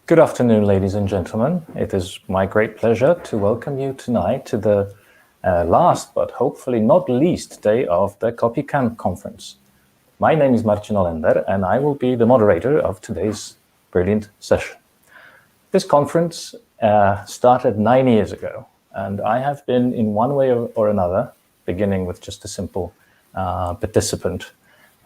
Good afternoon, ladies and gentlemen. It is my great pleasure to welcome you tonight to the last, but hopefully not least, day of the copycamp conference. My name is Marcin Olender, and I will be the moderator of today's brilliant session. This conference started 9 years ago, and I have been, in one way or another, beginning with just a simple participant,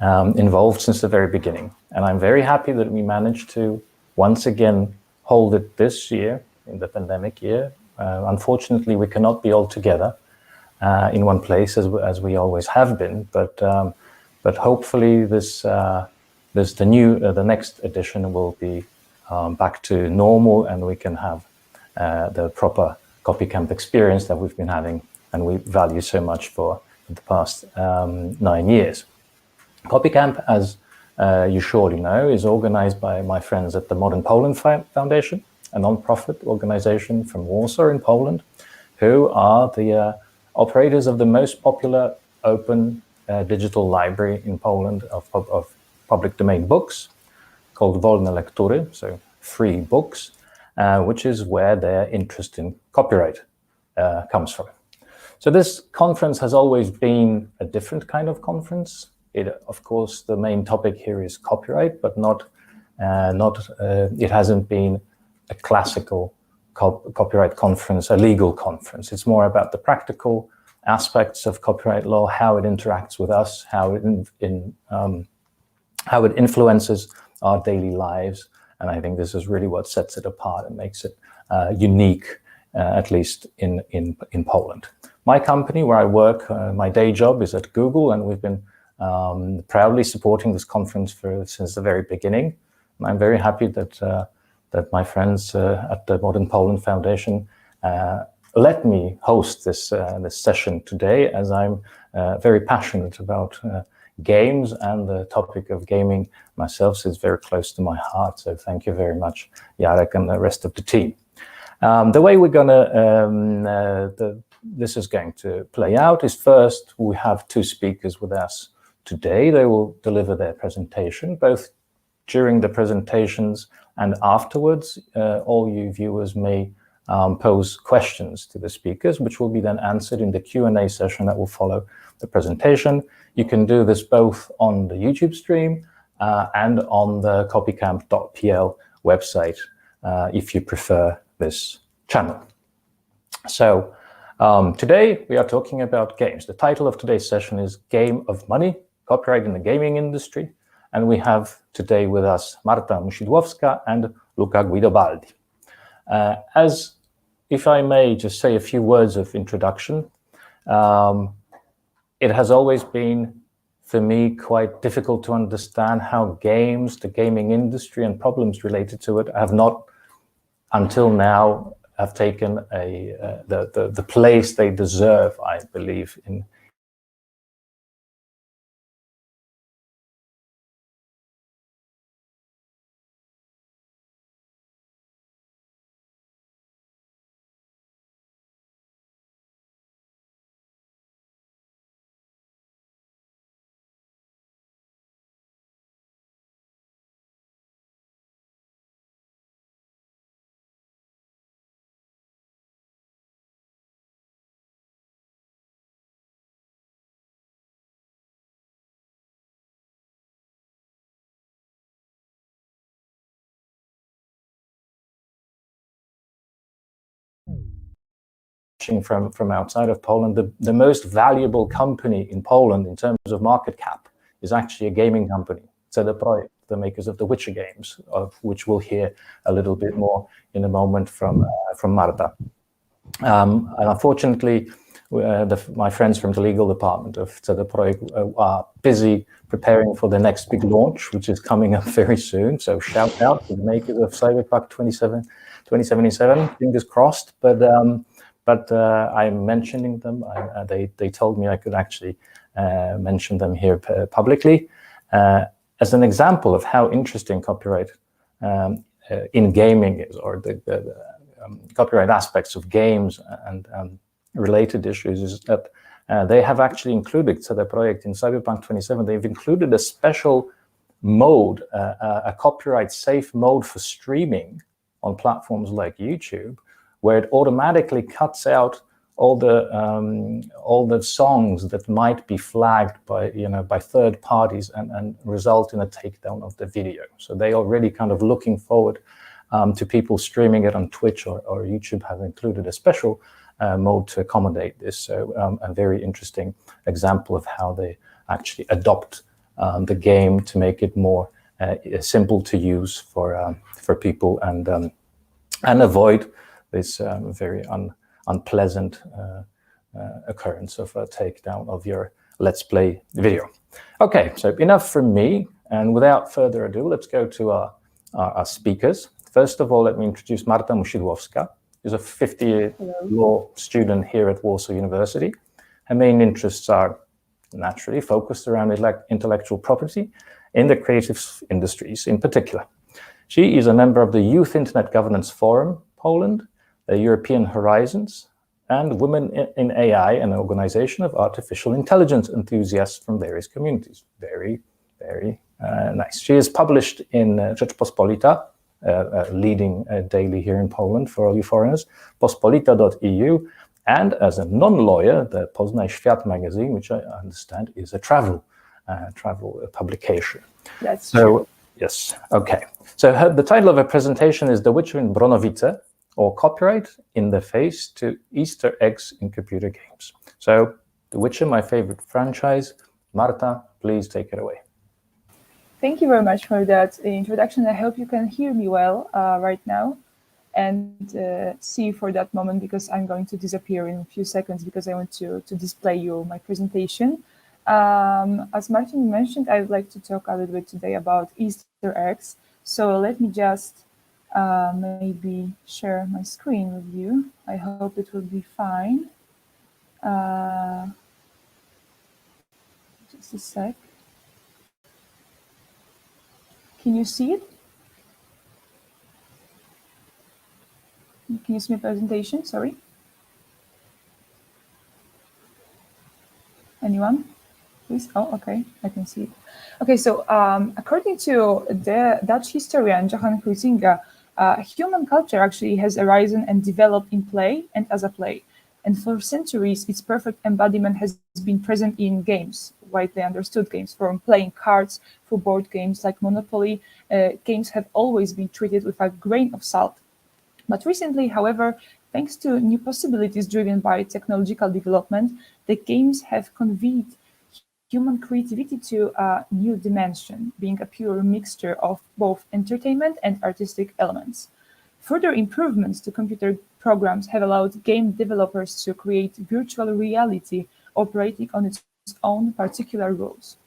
involved since the very beginning. And I'm very happy that we managed to once again hold it this year, in the pandemic year. Unfortunately, we cannot be all together in one place as we always have been, but hopefully the next edition will be back to normal, and we can have the proper copycamp experience that we've been having and we value so much for the past 9 years. Copycamp, as you surely know, is organized by my friends at the Modern Poland Foundation, a non-profit organization from Warsaw in Poland, who are the operators of the most popular open digital library in Poland of public domain books, called Wolne Lektury, so free books, which is where their interest in copyright comes from. So this conference has always been a different kind of conference. Of course, the main topic here is copyright, but it hasn't been a classical copyright conference, a legal conference. It's more about the practical aspects of copyright law, how it interacts with us, how it influences our daily lives. And I think this is really what sets it apart and makes it unique, at least in Poland. My company, where I work, my day job is at Google, and we've been proudly supporting this conference since the very beginning. And I'm very happy that my friends at the Modern Poland Foundation let me host this session today, as I'm very passionate about games, and the topic of gaming myself is very close to my heart. So thank you very much, Jarek and the rest of the team. The way this is going to play out is, first, we have two speakers with us today. They will deliver their presentation, both during the presentations and afterwards. All you viewers may pose questions to the speakers, which will be then answered in the Q&A session that will follow the presentation. You can do this both on the YouTube stream and on the copycamp.pl website if you prefer this channel. So today we are talking about games. The title of today's session is Game of Money, Copyright in the Gaming Industry. And we have today with us Marta Musidłowska and Luca Guidobaldi. As if I may just say a few words of introduction, it has always been, for me, quite difficult to understand how games, the gaming industry, and problems related to it have not, until now, have taken the place they deserve, I believe, in from outside of Poland. The most valuable company in Poland in terms of market cap is actually a gaming company, CD Projekt, the makers of the Witcher games, of which we'll hear a little bit more in a moment from Marta. And unfortunately, my friends from the legal department of CD Projekt are busy preparing for the next big launch, which is coming up very soon. So shout out to the makers of Cyberpunk 2077, fingers crossed. But I'm mentioning them. They told me I could actually mention them here publicly as an example of how interesting copyright in gaming is, or the copyright aspects of games and related issues, is that they have actually included, CD Projekt in Cyberpunk 27, they've included a special mode, a copyright safe mode for streaming on platforms like YouTube, where it automatically cuts out all the songs that might be flagged by third parties and result in a takedown of the video. So they already kind of looking forward to people streaming it on Twitch or YouTube have included a special mode to accommodate this. So a very interesting example of how they actually adopt the game to make it more simple to use for people and avoid this very unpleasant occurrence of a takedown of your Let's Play video. Okay, so enough from me, and without further ado, let's go to our speakers. First of all, let me introduce Marta Musidłowska, who's a 50-year law student here at Warsaw University. Her main interests are naturally focused around intellectual property in the creative industries in particular. She is a member of the Youth Internet Governance Forum, Poland, the European Horizons, and Women in AI, an organization of artificial intelligence enthusiasts from various communities. Very, very nice. She is published in Rzeczpospolita, a leading daily here in Poland for all you foreigners, pospolita.eu, and as a non-lawyer, the Poznań Świat magazine, which I understand is a travel publication. That's true. Yes, okay. So the title of her presentation is The Witcher in Bronowice, or Copyright in the Face to Easter Eggs in Computer Games. So, The Witcher, my favorite franchise. Marta, please take it away. Thank you very much for that introduction. I hope you can hear me well right now and see for that moment, because I'm going to disappear in a few seconds because I want to display you my presentation. As Martin mentioned, I would like to talk a little bit today about Easter eggs. So let me just maybe share my screen with you. I hope it will be fine. Just a sec. Can you see it? Can you see my presentation? Sorry. Anyone? Please? Oh, okay, I can see it. Okay, so according to the Dutch historian Johan Huizinga, human culture actually has arisen and developed in play and as a play. And for centuries, its perfect embodiment has been present in games, widely understood games, from playing cards for board games like Monopoly. Games have always been treated with a grain of salt. But recently, however, thanks to new possibilities driven by technological development, the games have conveyed human creativity to a new dimension, being a pure mixture of both entertainment and artistic elements. Further improvements to computer programs have allowed game developers to create virtual reality operating on its own particular rules.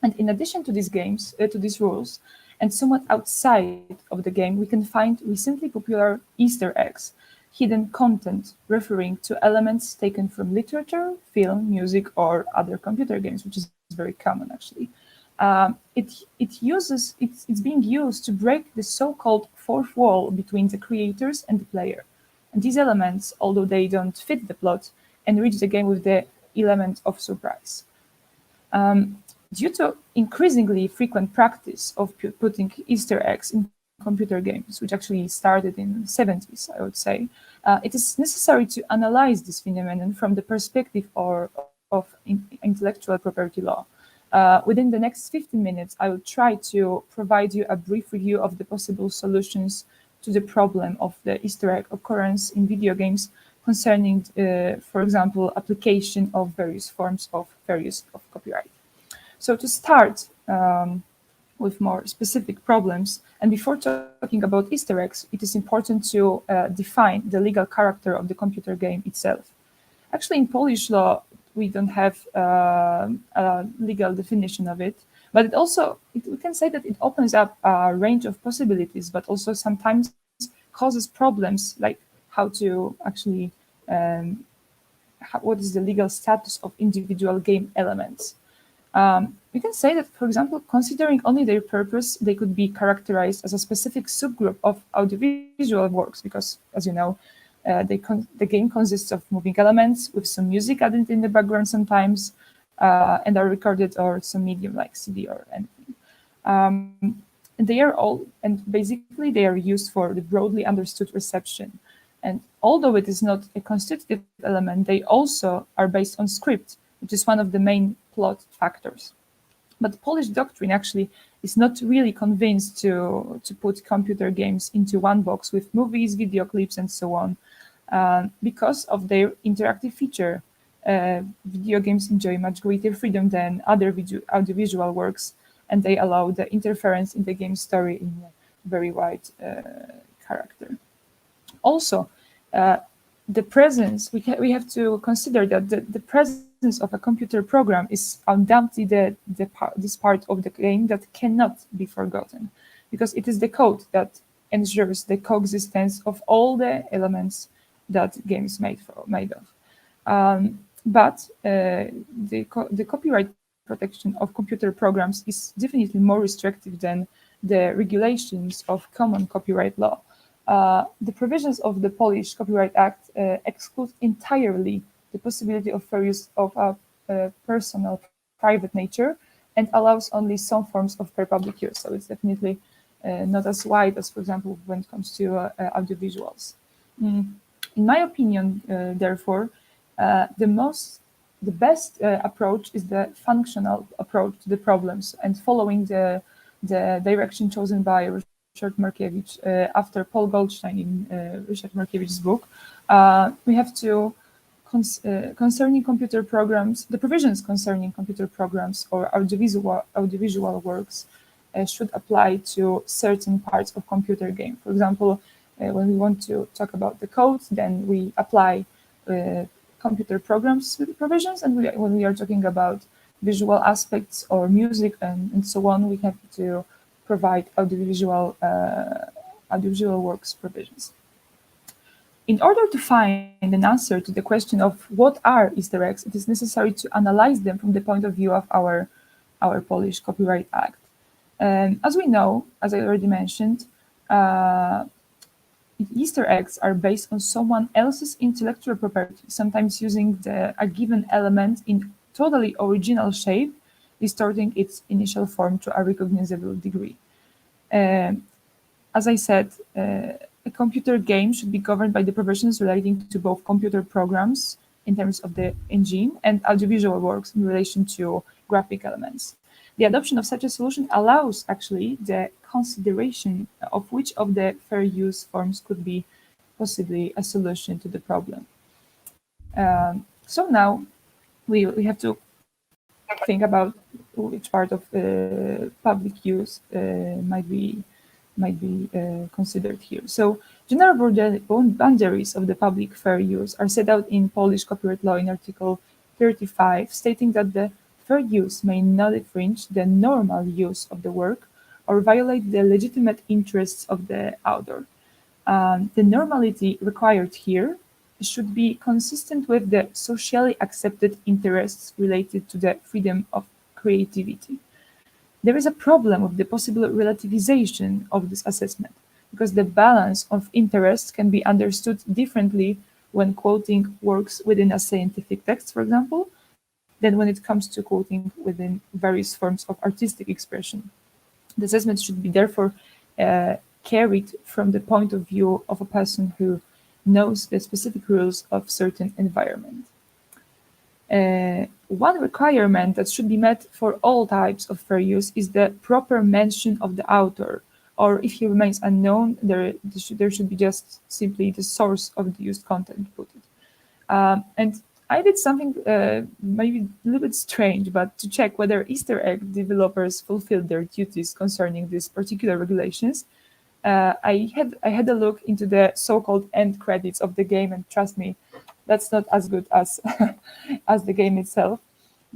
And in addition to these rules, and somewhat outside of the game, we can find recently popular Easter eggs, hidden content referring to elements taken from literature, film, music, or other computer games, which is very common actually. It's being used to break the so-called fourth wall between the creators and the player. And these elements, although they don't fit the plot, enrich the game with the element of surprise. Due to increasingly frequent practice of putting Easter eggs in computer games, which actually started in the 70s, I would say, it is necessary to analyze this phenomenon from the perspective of intellectual property law. Within the next 15 minutes, I will try to provide you a brief review of the possible solutions to the problem of the Easter egg occurrence in video games concerning, for example, application of various forms of copyright. So to start with more specific problems, and before talking about Easter eggs, it is important to define the legal character of the computer game itself. Actually, in Polish law, we don't have a legal definition of it, but we can say that it opens up a range of possibilities, but also sometimes causes problems like how to actually, what is the legal status of individual game elements. We can say that, for example, considering only their purpose, they could be characterized as a specific subgroup of audiovisual works because, as you know, the game consists of moving elements with some music added in the background sometimes, and are recorded or some medium like CD or anything. And basically they are used for the broadly understood reception. And although it is not a constitutive element, they also are based on script, which is one of the main plot factors. But Polish doctrine actually is not really convinced to put computer games into one box with movies, video clips, and so on, because of their interactive feature. Video games enjoy much greater freedom than other audiovisual works, and they allow the interference in the game story in a very wide character. Also, the presence, we have to consider that the presence of a computer program is undoubtedly this part of the game that cannot be forgotten, because it is the code that ensures the coexistence of all the elements that game is made of. But the copyright protection of computer programs is definitely more restrictive than the regulations of common copyright law. The provisions of the Polish Copyright Act exclude entirely the possibility of fair use of a personal, private nature, and allows only some forms of fair public use. So it's definitely not as wide as, for example, when it comes to audiovisuals. In my opinion, therefore, the best approach is the functional approach to the problems, and following the direction chosen by Richard Markiewicz after Paul Goldstein in Richard Markiewicz's book. We have to concerning computer programs, the provisions concerning computer programs or audiovisual works should apply to certain parts of computer game. For example, when we want to talk about the code, then we apply computer programs provisions, and when we are talking about visual aspects or music and so on, we have to provide audiovisual works provisions. In order to find an answer to the question of what are Easter eggs, it is necessary to analyze them from the point of view of our Polish Copyright Act. As we know, as I already mentioned, Easter eggs are based on someone else's intellectual property, sometimes using a given element in totally original shape, distorting its initial form to a recognizable degree. As I said, a computer game should be governed by the provisions relating to both computer programs in terms of the engine and audiovisual works in relation to graphic elements. The adoption of such a solution allows actually the consideration of which of the fair use forms could be possibly a solution to the problem. So now we have to think about which part of public use might be considered here. So general boundaries of the public fair use are set out in Polish copyright law in Article 35, stating that the fair use may not infringe the normal use of the work or violate the legitimate interests of the author. The normality required here should be consistent with the socially accepted interests related to the freedom of creativity. There is a problem with the possible relativization of this assessment, because the balance of interests can be understood differently when quoting works within a scientific text, for example, than when it comes to quoting within various forms of artistic expression. The assessment should be therefore carried from the point of view of a person who knows the specific rules of certain environment. One requirement that should be met for all types of fair use is the proper mention of the author, or if he remains unknown, there should be just simply the source of the used content put it. And I did something maybe a little bit strange, but to check whether Easter egg developers fulfilled their duties concerning these particular regulations, I had a look into the so-called end credits of the game, and trust me, that's not as good as as the game itself.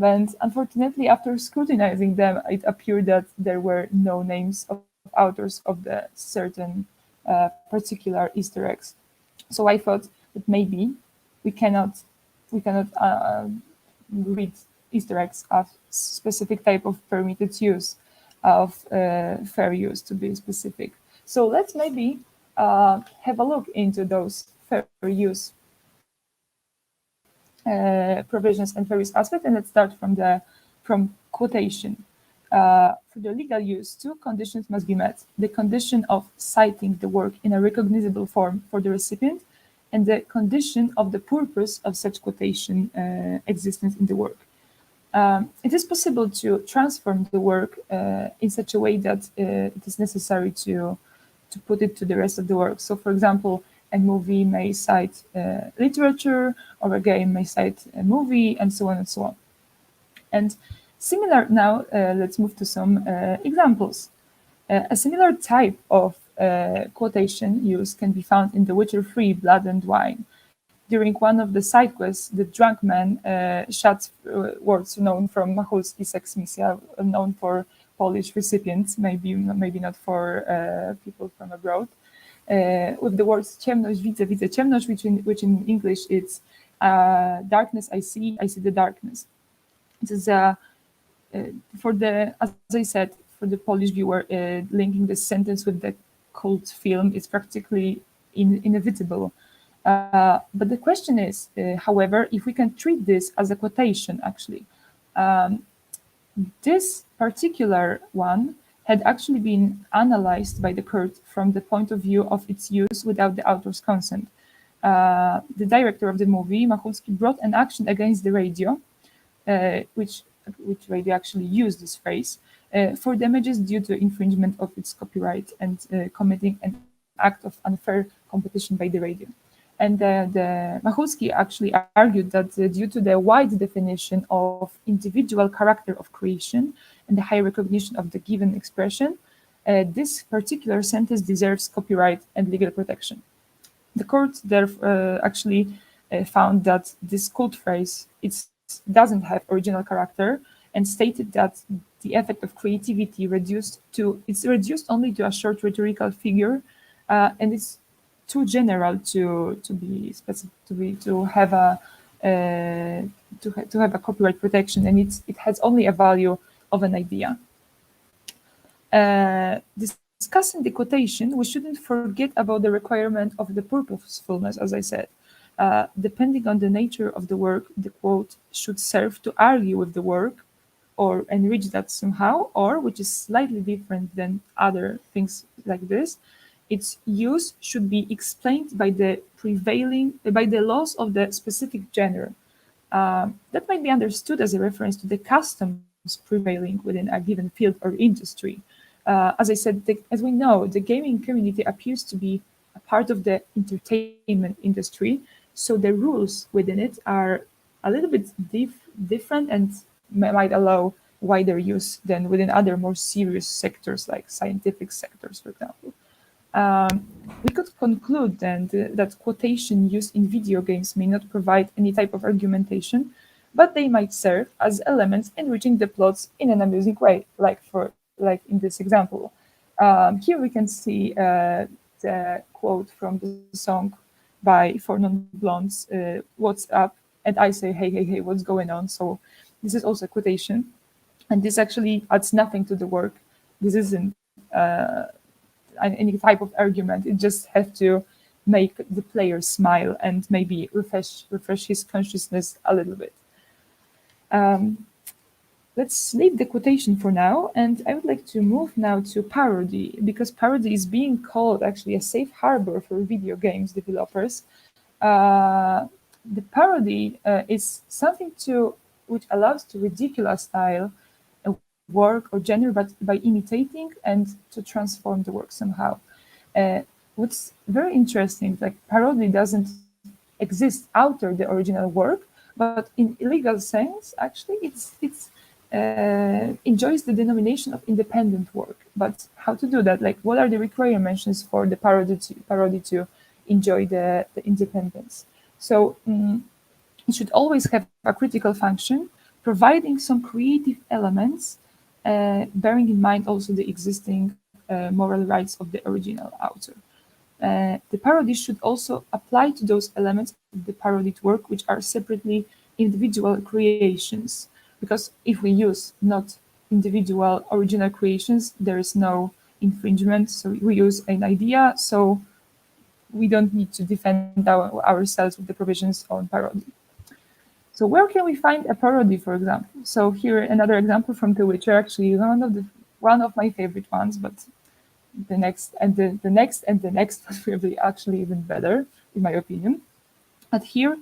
And unfortunately, after scrutinizing them, it appeared that there were no names of authors of the certain particular Easter eggs. So I thought that maybe we cannot read Easter eggs as specific type of permitted use of fair use, to be specific. So let's maybe have a look into those fair use provisions and fair use aspect, and let's start from quotation. For the legal use, two conditions must be met: the condition of citing the work in a recognizable form for the recipient, and the condition of the purpose of such quotation existence in the work. It is possible to transform the work in such a way that it is necessary to put it to the rest of the work. So, for example, a movie may cite literature, or a game may cite a movie, and so on and so on. And similar now, let's move to some examples. A similar type of quotation use can be found in The Witcher 3, Blood and Wine. During one of the side quests, the drunk man shouts words known from Macholski's Eksmisja, known for Polish recipients, maybe not for people from abroad, with the words ciemność widzę, widzę ciemność, which in English it's darkness I see the darkness. It is for the, as I said, for the Polish viewer, linking this sentence with the cult film is practically inevitable. But the question is, however, if we can treat this as a quotation, actually. This particular one had actually been analyzed by the court from the point of view of its use without the author's consent. The director of the movie, Macholski, brought an action against the radio, which radio actually used this phrase, for damages due to infringement of its copyright and committing an act of unfair competition by the radio. And the Macholski actually argued that due to the wide definition of individual character of creation and the high recognition of the given expression, this particular sentence deserves copyright and legal protection. The court therefore actually found that this cult phrase doesn't have original character, and stated that the effect of creativity it's reduced only to a short rhetorical figure, and it's too general to have a copyright protection, and it has only a value of an idea. Discussing the quotation, we shouldn't forget about the requirement of the purposefulness, as I said. Depending on the nature of the work, the quote should serve to argue with the work or enrich that somehow, or, which is slightly different than other things like this, its use should be explained by the laws of the specific genre. That might be understood as a reference to the customs prevailing within a given field or industry. As I said, as we know, the gaming community appears to be a part of the entertainment industry, so the rules within it are a little bit different and might allow wider use than within other more serious sectors, like scientific sectors, for example. We could conclude then that quotation used in video games may not provide any type of argumentation, but they might serve as elements enriching the plots in an amusing way, like in this example. Here we can see the quote from the song by Four Non-Blondes, "What's up?" And I say, "Hey, hey, hey, what's going on?" So this is also a quotation, and this actually adds nothing to the work. This isn't any type of argument. It just has to make the player smile and maybe refresh his consciousness a little bit. Let's leave the quotation for now, and I would like to move now to parody, because parody is being called actually a safe harbor for video games developers. The parody is something which allows to ridicule a style, a work or genre, but by imitating and to transform the work somehow. What's very interesting, like parody doesn't exist after the original work, but in a legal sense, actually, it's enjoys the denomination of independent work. But how to do that? Like, what are the requirements for the parody to enjoy the independence? So it should always have a critical function, providing some creative elements, bearing in mind also the existing moral rights of the original author. The parody should also apply to those elements of the parodied work which are separately individual creations, because if we use not individual original creations, there is no infringement. So we use an idea, so we don't need to defend ourselves with the provisions on parody. So where can we find a parody, for example? So here another example from The Witcher, actually one of my favorite ones, but the next and the next and the next was probably actually even better, in my opinion. But here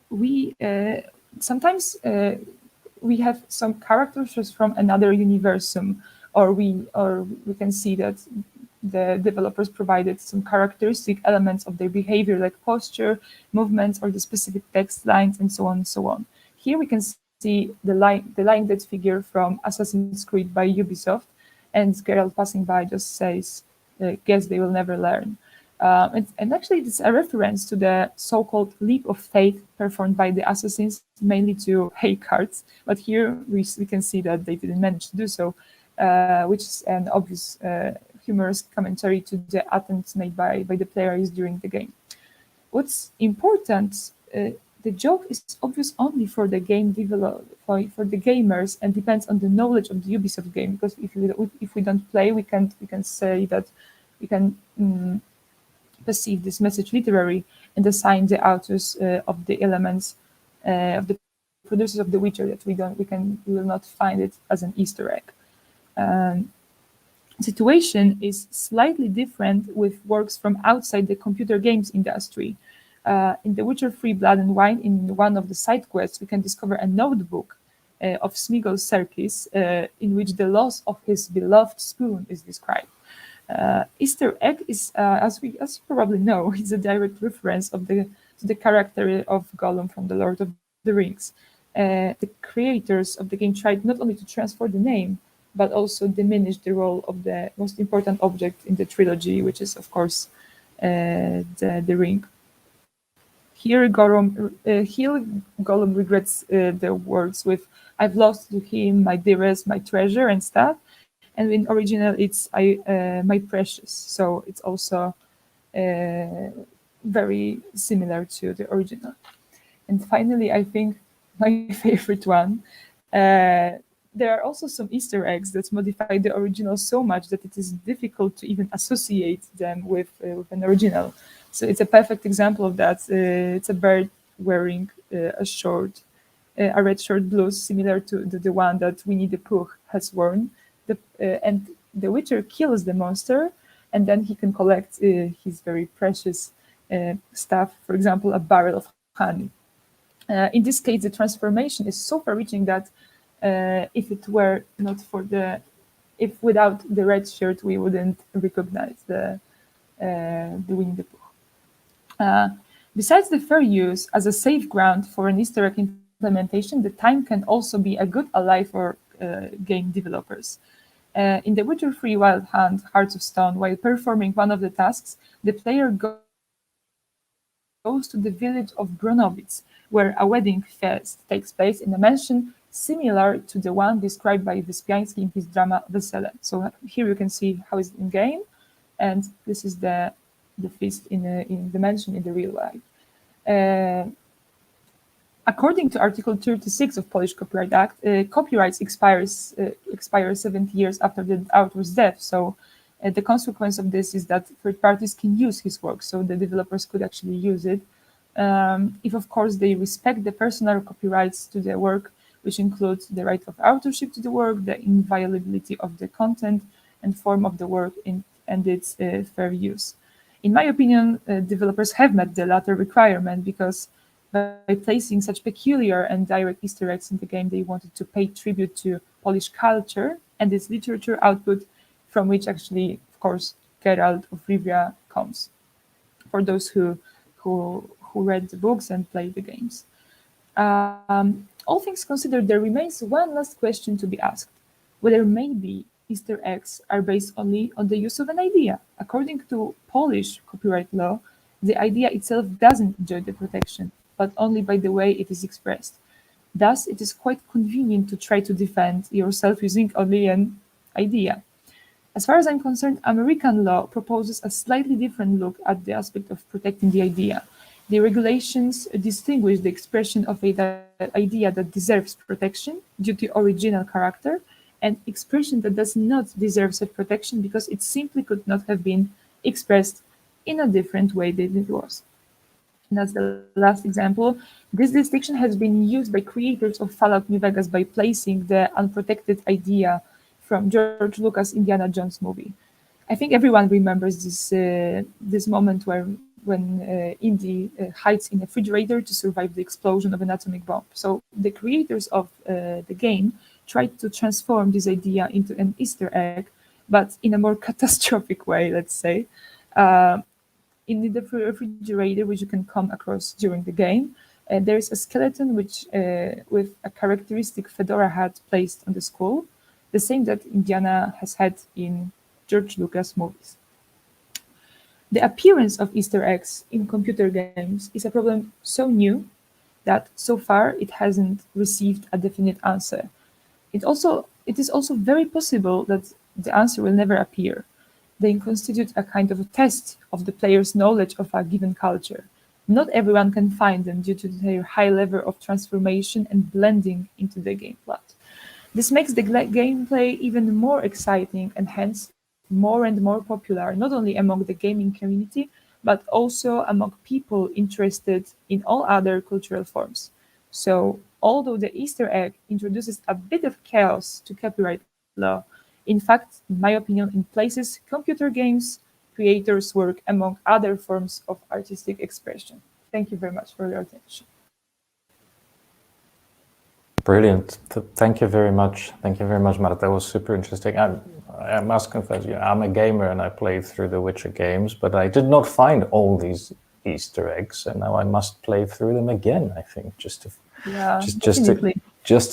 we sometimes we have some characters from another universum, or we can see that the developers provided some characteristic elements of their behavior, like posture, movements, or the specific text lines, and so on and so on. Here we can see the line that figure from Assassin's Creed by Ubisoft, and Geralt passing by just says, "Guess they will never learn." And actually, it's a reference to the so-called leap of faith performed by the assassins, mainly to hay carts. But here we can see that they didn't manage to do so, which is an obvious humorous commentary to the attempts made by the players during the game. What's important, the joke is obvious only for the game for the gamers, and depends on the knowledge of the Ubisoft game. Because if we don't play, we can say that we can perceive this message literary and assign the authors of the elements of the producers of The Witcher that we will not find it as an Easter egg. Situation is slightly different with works from outside the computer games industry. In The Witcher 3 Blood and Wine, in one of the side quests, we can discover a notebook of Smeagol Serkis in which the loss of his beloved spoon is described. Easter egg is, as you probably know, is a direct reference to the character of Gollum from The Lord of the Rings. The creators of the game tried not only to transfer the name, but also diminish the role of the most important object in the trilogy, which is, of course, the ring. Here, Gollum regrets the words with, "I've lost to him my dearest, my treasure," and stuff. And in original, it's "my precious." So it's also very similar to the original. And finally, I think my favorite one, there are also some Easter eggs that modify the original so much that it is difficult to even associate them with an original. So it's a perfect example of that. It's a bird wearing a red short blouse, similar to the one that Winnie the Pooh has worn. And the Witcher kills the monster, and then he can collect his very precious stuff, for example, a barrel of honey. In this case, the transformation is so far-reaching that if without the red shirt, we wouldn't recognize the Winnie the Pooh. Besides the fair use as a safe ground for an Easter egg implementation, the time can also be a good ally for game developers. In The Witcher 3 Wild Hunt, Hearts of Stone, while performing one of the tasks, the player goes to the village of Bronowic, where a wedding feast takes place in a mansion similar to the one described by Wyspiański in his drama Wesele. So here you can see how it's in game, and this is the feast in the mansion in the real life. According to Article 36 of Polish Copyright Act, copyrights expire 70 years after the author's death. So the consequence of this is that third parties can use his work, so the developers could actually use it, if, of course, they respect the personal copyrights to the work, which includes the right of authorship to the work, the inviolability of the content and form of the work, and its fair use. In my opinion, developers have met the latter requirement because by placing such peculiar and direct Easter eggs in the game, they wanted to pay tribute to Polish culture and its literature output, from which actually, of course, Geralt of Rivia comes, for those who read the books and played the games. All things considered, there remains one last question to be asked: whether maybe Easter eggs are based only on the use of an idea. According to Polish copyright law, the idea itself doesn't enjoy the protection, but only by the way it is expressed. Thus, it is quite convenient to try to defend yourself using only an idea. As far as I'm concerned, American law proposes a slightly different look at the aspect of protecting the idea. The regulations distinguish the expression of an idea that deserves protection due to original character and expression that does not deserve such protection because it simply could not have been expressed in a different way than it was. And as the last example, this distinction has been used by creators of Fallout New Vegas by placing the unprotected idea from George Lucas' Indiana Jones movie. I think everyone remembers this moment when Indy hides in a refrigerator to survive the explosion of an atomic bomb. So the creators of the game tried to transform this idea into an Easter egg, but in a more catastrophic way, let's say. In the refrigerator, which you can come across during the game, there is a skeleton with a characteristic fedora hat placed on the skull, the same that Indiana has had in George Lucas movies. The appearance of Easter eggs in computer games is a problem so new that so far it hasn't received a definite answer. It is also very possible that the answer will never appear. They constitute a kind of a test of the player's knowledge of a given culture. Not everyone can find them due to their high level of transformation and blending into the game plot. This makes the gameplay even more exciting and hence more and more popular, not only among the gaming community, but also among people interested in all other cultural forms. So, although the Easter egg introduces a bit of chaos to copyright law, in fact, in my opinion, it places computer games creators' work among other forms of artistic expression. Thank you very much for your attention. Brilliant. Thank you very much. Thank you very much, Marta. That was super interesting. I must confess, I'm a gamer and I played through the Witcher games, but I did not find all these Easter eggs, and now I must play through them again, I think, just to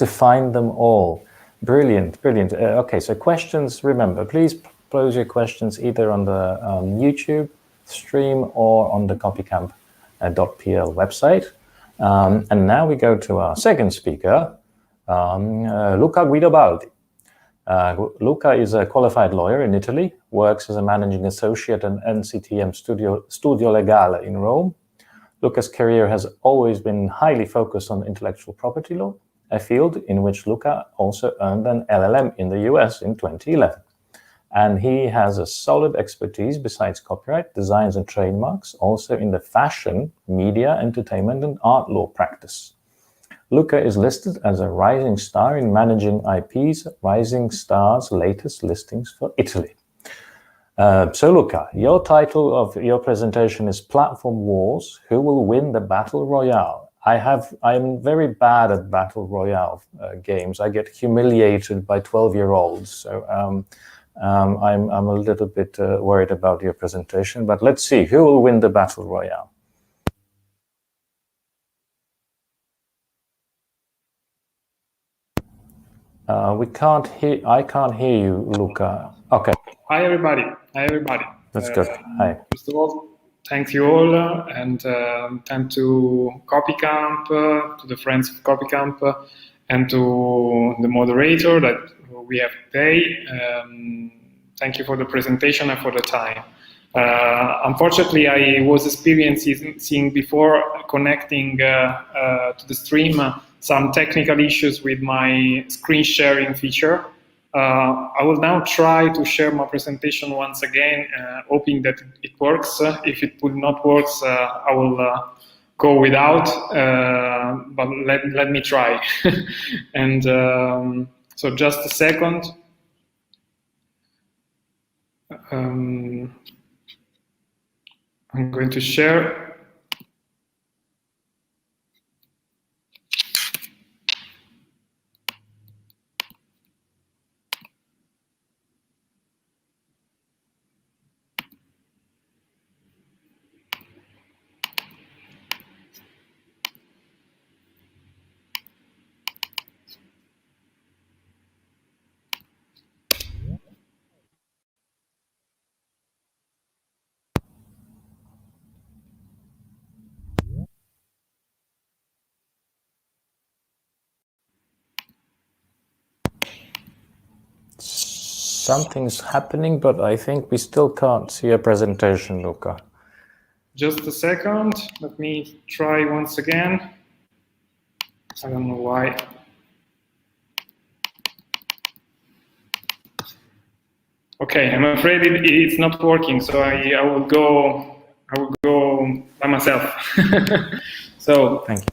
find them all. Brilliant. Okay, so questions, remember, please pose your questions either on the YouTube stream or on the copycamp.pl website. And now we go to our second speaker, Luca Guidobaldi. Luca is a qualified lawyer in Italy, works as a managing associate at NCTM Studio Legale in Rome. Luca's career has always been highly focused on intellectual property law, a field in which Luca also earned an LLM in the US in 2011. And he has a solid expertise besides copyright, designs and trademarks, also in the fashion, media, entertainment and art law practice. Luca is listed as a rising star in managing IP's Rising Stars latest listings for Italy. So Luca, your title of your presentation is Platform Wars, Who Will Win the Battle Royale? I'm very bad at Battle Royale games. I get humiliated by 12-year-olds. So I'm a little bit worried about your presentation, but let's see, who will win the Battle Royale? I can't hear you, Luca. Okay. Hi, everybody. That's good. Hi. First of all, thank you all, and thank to copycamp, to the friends of copycamp, and to the moderator that we have today. Thank you for the presentation and for the time. Unfortunately, I was experiencing before connecting to the stream some technical issues with my screen sharing feature. I will now try to share my presentation once again, hoping that it works. If it will not work, I will go without, but let me try. And so just a second. I'm going to share. Something's happening, but I think we still can't see a presentation, Luca. Just a second. Let me try once again. I don't know why. Okay, I'm afraid it's not working, so I will go I will go by myself. So Thank you.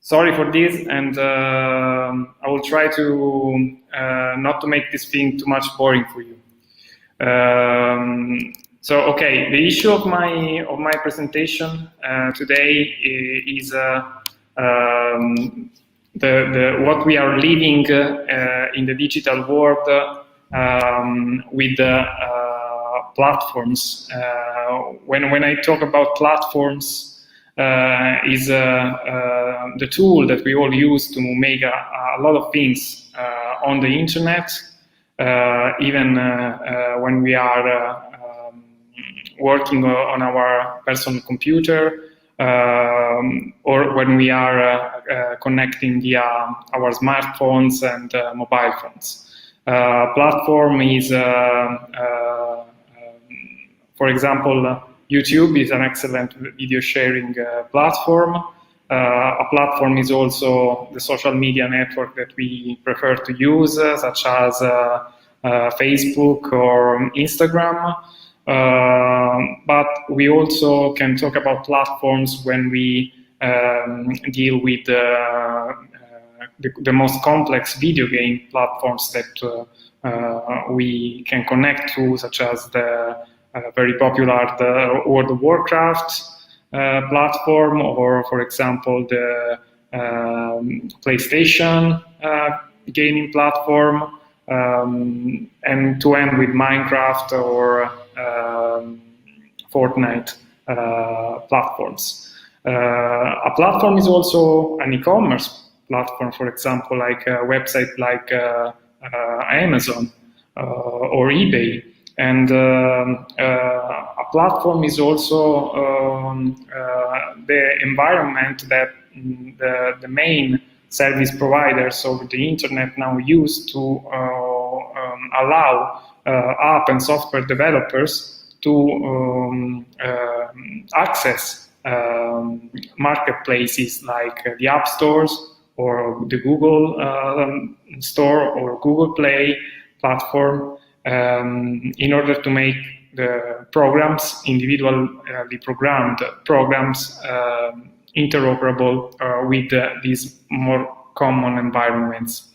sorry for this, and I will try to not to make this thing too much boring for you. So okay, the issue of my presentation today is what we are living in the digital world with platforms. When I talk about platforms, is the tool that we all use to make a lot of things on the internet, even when we are working on our personal computer, or when we are connecting via our smartphones and mobile phones. Platform is, for example, YouTube is an excellent video sharing platform. A platform is also the social media network that we prefer to use, such as Facebook or Instagram. But we also can talk about platforms when we deal with the most complex video game platforms that we can connect to, such as the very popular World of Warcraft platform, or for example the PlayStation gaming platform, and to end with Minecraft or Fortnite platforms. A platform is also an e-commerce platform, for example, like a website like Amazon or eBay. And a platform is also the environment that the main service providers over the internet now use to allow app and software developers to access marketplaces like the App Stores or the Google Store or Google Play platform, in order to make the programs, individually programmed programs, interoperable with these more common environments.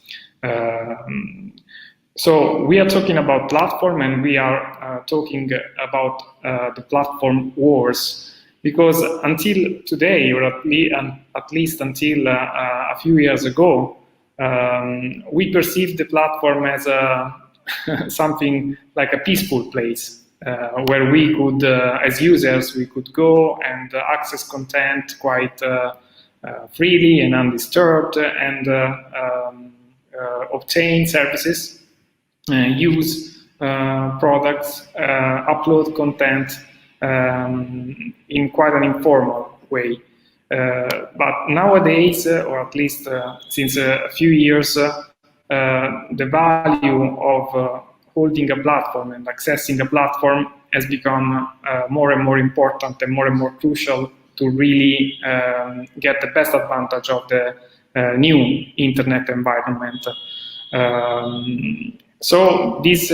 So we are talking about platform, and we are talking about the platform wars, because until today, or at least until a few years ago, we perceived the platform as something like a peaceful place where we could, as users, we could go and access content quite freely and undisturbed, and obtain services, use products, upload content in quite an informal way. But nowadays, or at least since a few years, the value of holding a platform and accessing a platform has become more and more important and more crucial to really get the best advantage of the new internet environment. So this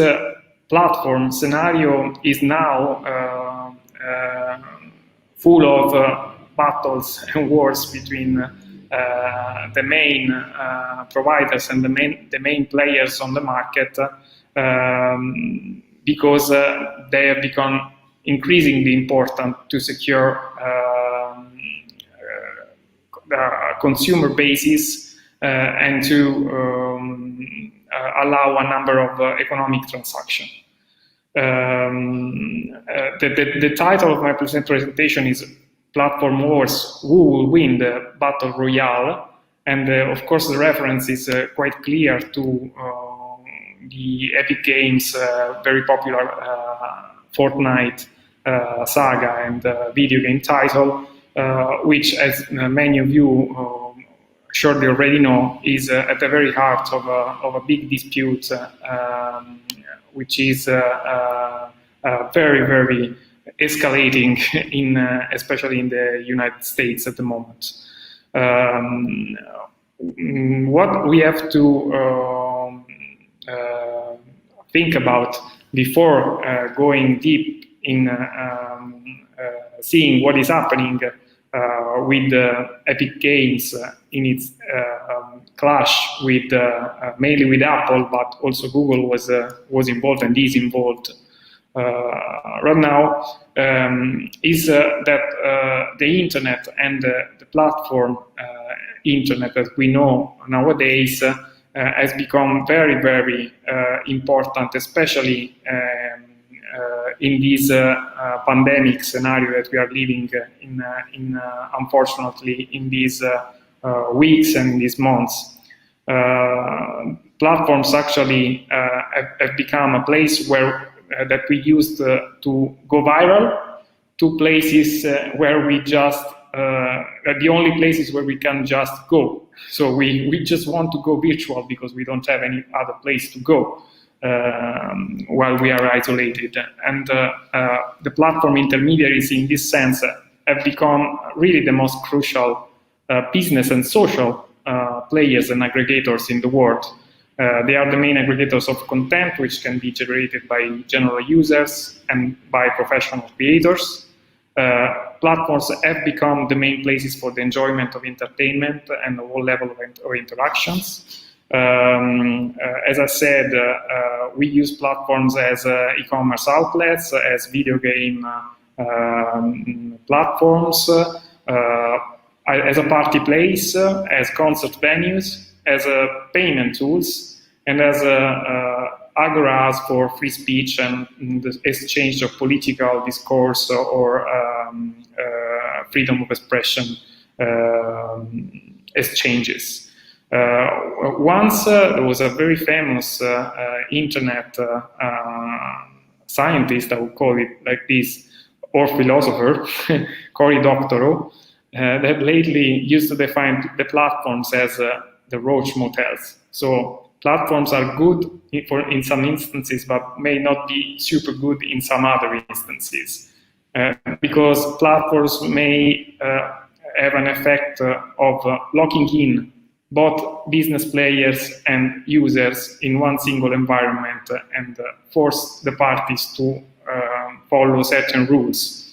platform scenario is now full of battles and wars between the main providers and the main players on the market, because they have become increasingly important to secure consumer bases and to allow a number of economic transactions. The title of my presentation is Platform Wars, Who Will Win the Battle Royale? And of course the reference is quite clear to the Epic Games very popular Fortnite saga and video game title, which, as many of you surely already know, is at the very heart of a big dispute, which is very escalating especially in the United States at the moment. What we have to think about before going deep in seeing what is happening with Epic Games in its clash with mainly with Apple, but also Google was involved and is involved right now, is that the internet and the platform internet that we know nowadays has become very, very important, especially in this pandemic scenario that we are living in unfortunately, in these weeks and in these months. Platforms actually have become a place where that we used to go viral, to places where we just the only places where we can just go. So we just want to go virtual because we don't have any other place to go while we are isolated. And the platform intermediaries in this sense have become really the most crucial business and social players and aggregators in the world. They are the main aggregators of content, which can be generated by general users and by professional creators. Platforms have become the main places for the enjoyment of entertainment and a whole level of interactions. As I said, we use platforms as e-commerce outlets, as video game platforms, as a party place, as concert venues, as payment tools, and as agoras for free speech and the exchange of political discourse or freedom of expression exchanges. Once there was a very famous internet scientist, I would call it like this, or philosopher, Cory Doctorow, that lately used to define the platforms as the roach motels. So platforms are good in some instances, but may not be super good in some other instances, because platforms may have an effect of locking in both business players and users in one single environment and force the parties to follow certain rules.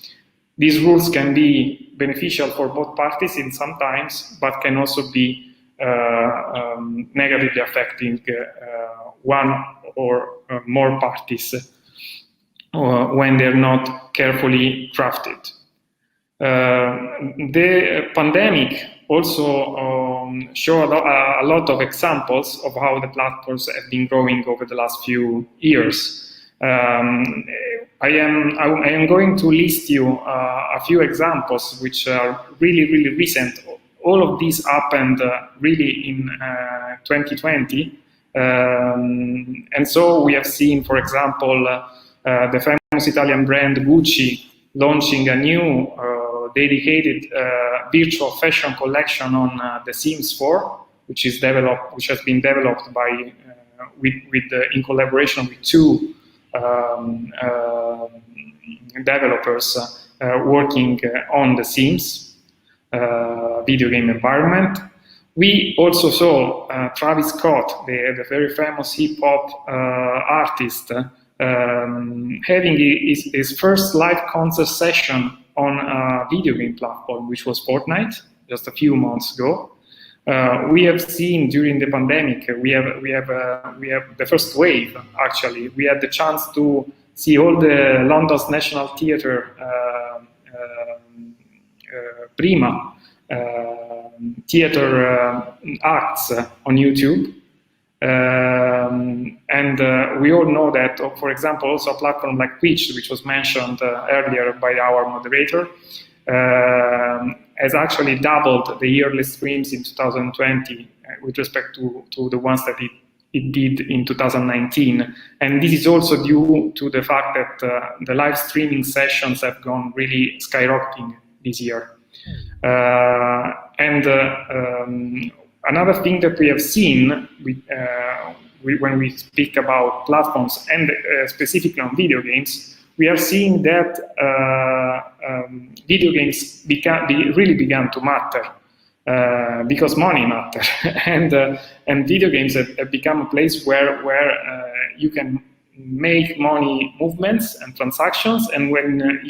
These rules can be beneficial for both parties in sometimes, but can also be negatively affecting one or more parties when they're not carefully crafted. The pandemic also showed a lot of examples of how the platforms have been growing over the last few years. I am going to list you a few examples which are really, really recent. All of these happened really in 2020. And so we have seen, for example, the famous Italian brand Gucci launching a new dedicated virtual fashion collection on the Sims 4, which has been developed by in collaboration with two developers working on the Sims video game environment. We also saw Travis Scott, the very famous hip-hop artist, having his first live concert session on a video game platform, which was Fortnite, just a few months ago. We have seen during the pandemic, we have the first wave. Actually, we had the chance to see all the London's National Theatre prima theater acts on YouTube. And we all know that, for example, also a platform like Twitch, which was mentioned earlier by our moderator, has actually doubled the yearly streams in 2020 with respect to the ones that it did in 2019. And this is also due to the fact that the live streaming sessions have gone really skyrocketing this year. Another thing that we have seen when we speak about platforms and specifically on video games, we are seeing that video games really began to matter because money matters, and video games have become a place where you can make money movements and transactions, and when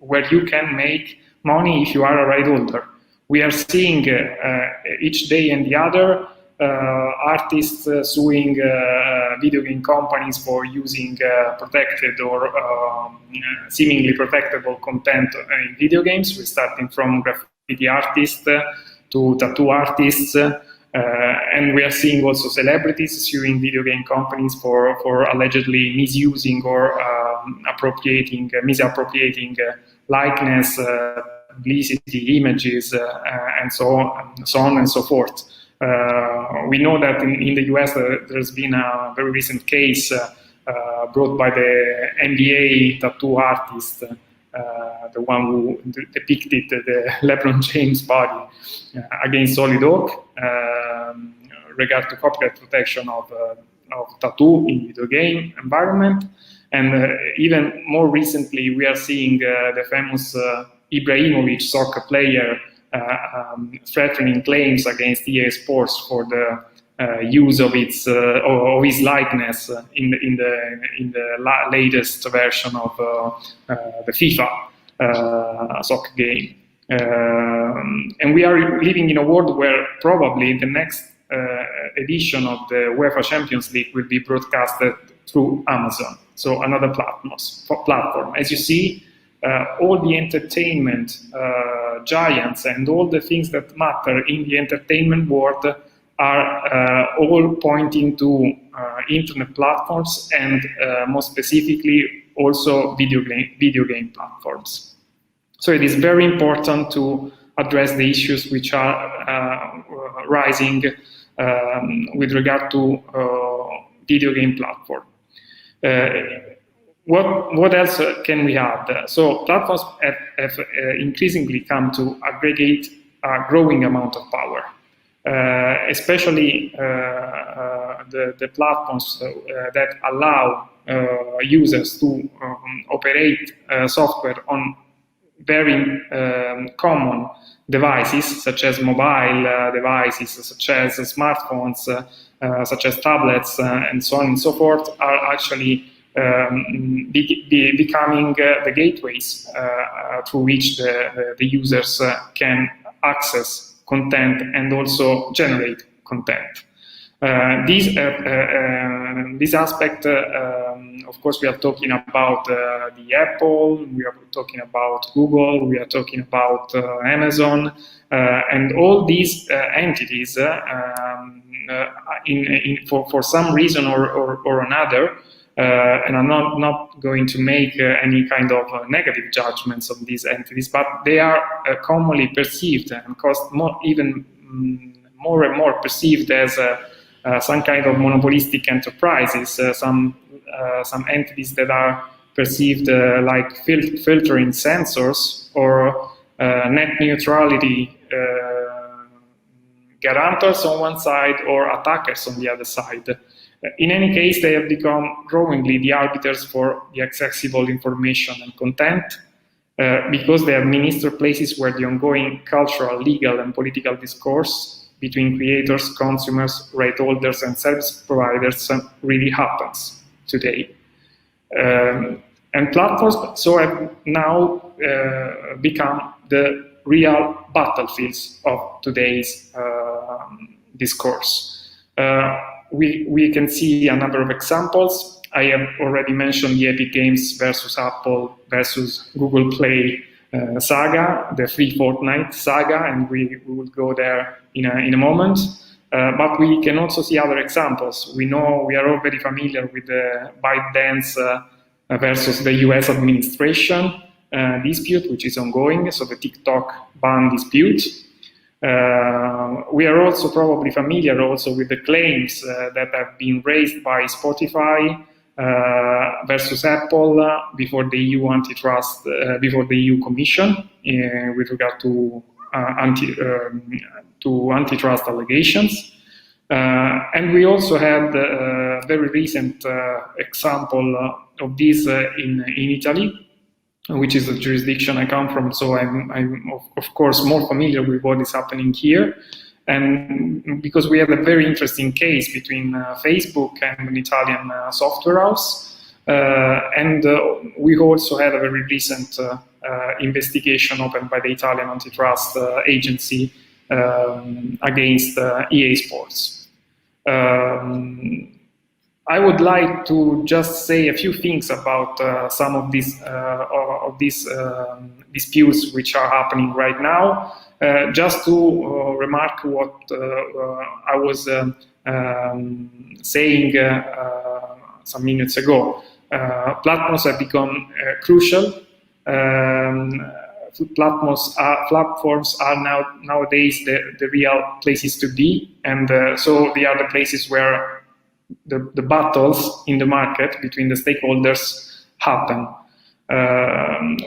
where you can make money if you are a right holder. We are seeing each day and the other artists suing video game companies for using protected or seemingly protectable content in video games. We're starting from graffiti artists to tattoo artists, and we are seeing also celebrities suing video game companies for allegedly misusing or misappropriating likeness, publicity, images, and so on and so forth. We know that in the US there's been a very recent case brought by the NBA tattoo artist, the one who depicted the LeBron James body against Solid Oak, regard to copyright protection of tattoo in video game environment. And even more recently, we are seeing the famous Ibrahimovic soccer player threatening claims against EA Sports for the use of his likeness in the latest version of the FIFA soccer game. And we are living in a world where probably the next edition of the UEFA Champions League will be broadcasted through Amazon, so another platform. As you see, all the entertainment giants and all the things that matter in the entertainment world are all pointing to internet platforms and more specifically also video game platforms. So it is very important to address the issues which are rising with regard to video game platform. What else can we add? So platforms have increasingly come to aggregate a growing amount of power, especially the platforms that allow users to operate software on very common devices, such as mobile devices, such as smartphones, such as tablets, and so on and so forth, are actually becoming the gateways through which the users can access content and also generate content. This aspect, of course, we are talking about the Apple, we are talking about Google, we are talking about Amazon, and all these entities, for some reason or another, and I'm not going to make any kind of negative judgments on these entities, but they are commonly perceived and even more and more perceived as some kind of monopolistic enterprises, some entities that are perceived like filtering censors or net neutrality guarantors on one side or attackers on the other side. In any case, they have become growingly the arbiters for the accessible information and content because they administer places where the ongoing cultural, legal, and political discourse between creators, consumers, right holders, and service providers really happens today. And platforms so have now become the real battlefields of today's discourse. We can see a number of examples. I have already mentioned the Epic Games versus Apple versus Google Play saga, the free Fortnite saga, and we will go there in a moment. But we can also see other examples. We are all very familiar with the ByteDance versus the US administration dispute, which is ongoing, so the TikTok ban dispute. We are also probably familiar also with the claims that have been raised by Spotify versus Apple before the EU antitrust, before the EU Commission with regard to antitrust allegations. And we also had a very recent example of this in Italy, which is the jurisdiction I come from, so I'm of course more familiar with what is happening here. And because we have a very interesting case between Facebook and an Italian software house, and we also had a very recent investigation opened by the Italian antitrust agency against EA Sports. I would like to just say a few things about some of these disputes which are happening right now. Just to remark what I was saying some minutes ago. Platforms have become crucial. Platforms are nowadays the real places to be, and so they are the places where the battles in the market between the stakeholders happen.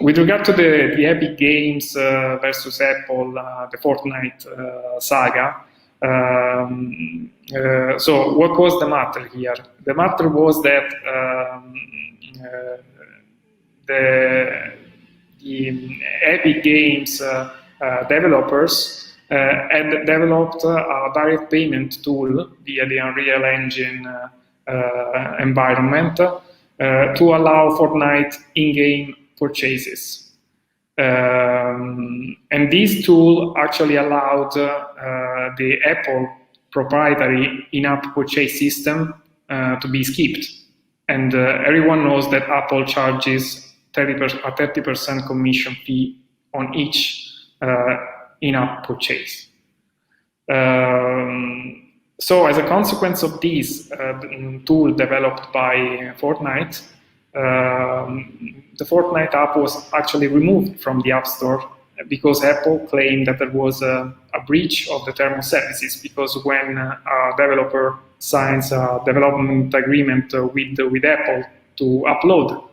With regard to the Epic Games versus Apple, the Fortnite saga, so what was the matter here? The matter was that the Epic Games developers had developed a direct payment tool via the Unreal Engine environment to allow Fortnite in-game purchases. And this tool actually allowed the Apple proprietary in-app purchase system to be skipped. And everyone knows that Apple charges a 30% commission fee on each in-app purchase. So as a consequence of this tool developed by Fortnite, the Fortnite app was actually removed from the App Store because Apple claimed that there was a breach of the terms of services, because when a developer signs a development agreement with Apple to upload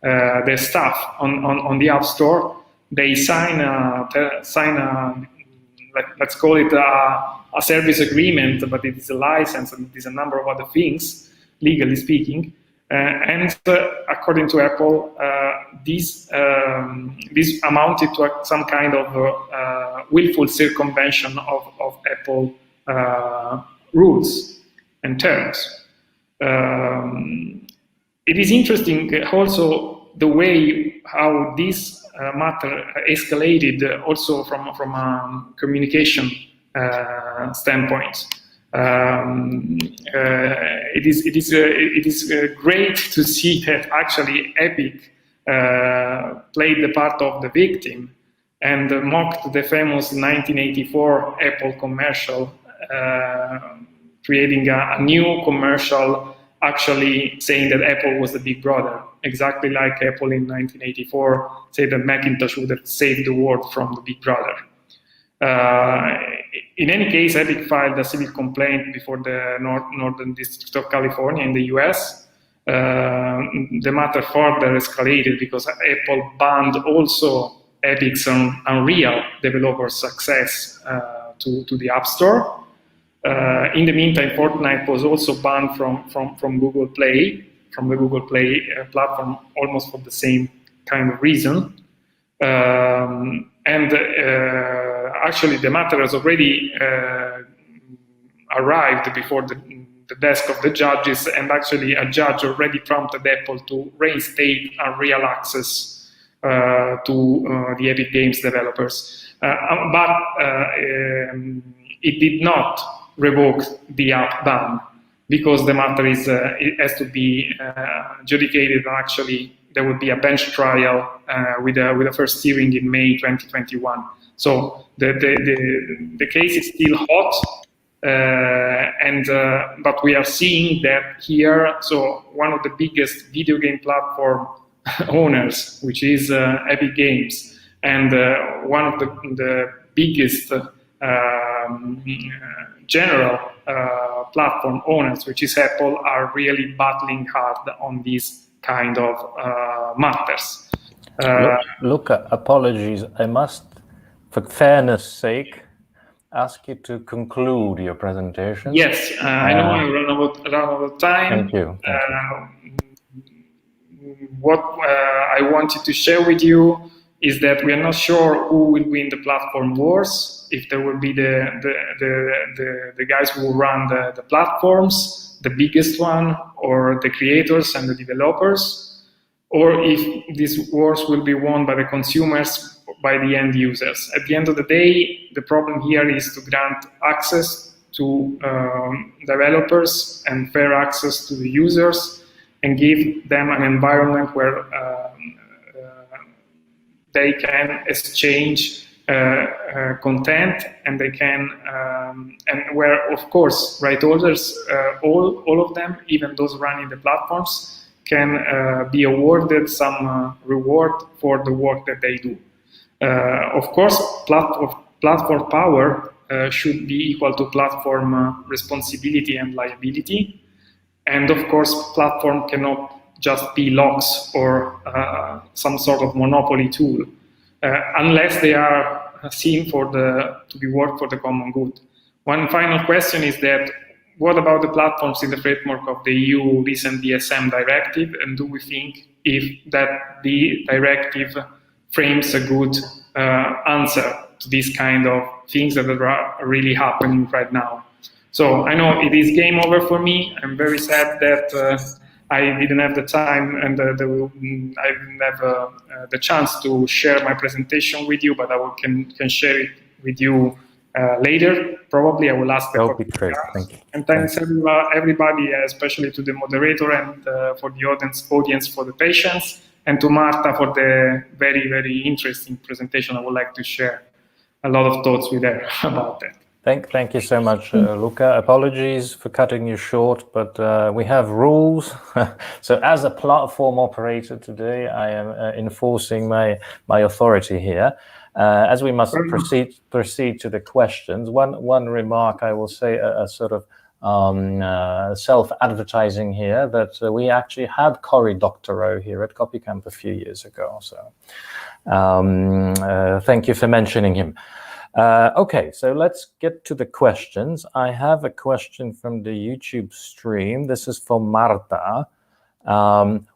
their stuff on the App Store, they sign let's call it a service agreement, but it is a license and it is a number of other things, legally speaking. And according to Apple, this amounted to some kind of willful circumvention of Apple rules and terms. It is interesting also the way how this matter escalated also from a communication standpoint. It is great to see that actually Epic played the part of the victim and mocked the famous 1984 Apple commercial, creating a new commercial actually saying that Apple was the big brother, exactly like Apple in 1984 said that Macintosh would have saved the world from the big brother. In any case, Epic filed a civil complaint before the Northern District of California in the US. The matter further escalated because Apple banned also Epic's Unreal developers' access to the App Store. In the meantime, Fortnite was also banned from Google Play, from the Google Play platform, almost for the same kind of reason. Actually, the matter has already arrived before the desk of the judges, and actually a judge already prompted Apple to reinstate Unreal access to the Epic Games developers. But it did not revoke the app ban, because the matter is it has to be adjudicated. Actually, there will be a bench trial with a first hearing in May 2021. So the case is still hot, but we are seeing that here. So one of the biggest video game platform owners, which is Epic Games, and one of the biggest general platform owners, which is Apple, are really battling hard on these kind of matters. Luca, apologies. I must, for fairness' sake, ask you to conclude your presentation. Yes, I know I run out of time. Thank you. What I wanted to share with you is that we are not sure who will win the platform wars, if there will be the guys who run the platforms, the biggest one, or the creators and the developers, or if these wars will be won by the consumers, by the end users. At the end of the day, the problem here is to grant access to developers and fair access to the users, and give them an environment where they can exchange content, and they can, and where, of course, right holders, all of them, even those running the platforms, can be awarded some reward for the work that they do. Of course, platform power should be equal to platform responsibility and liability. And of course, platform cannot just be locks or some sort of monopoly tool, unless they are seen to be worked for the common good. One final question is that, what about the platforms in the framework of the EU recent DSM directive, and do we think if that the directive frames a good answer to these kind of things that are really happening right now? So I know it is game over for me. I'm very sad that I didn't have the time and I didn't have the chance to share my presentation with you, but I can share it with you later. Probably I will ask the That would be great. Thank you. And thanks everybody, especially to the moderator and for the audience for the patience, and to Marta for the very, very interesting presentation. I would like to share a lot of thoughts with her about that. Thank you so much, Luca. Apologies for cutting you short, but we have rules. So as a platform operator today, I am enforcing my authority here. As we must proceed to the questions, one remark I will say, a sort of self-advertising here, that we actually had Cory Doctorow here at copycamp a few years ago. So thank you for mentioning him. Okay, so let's get to the questions. I have a question from the YouTube stream. This is for Marta.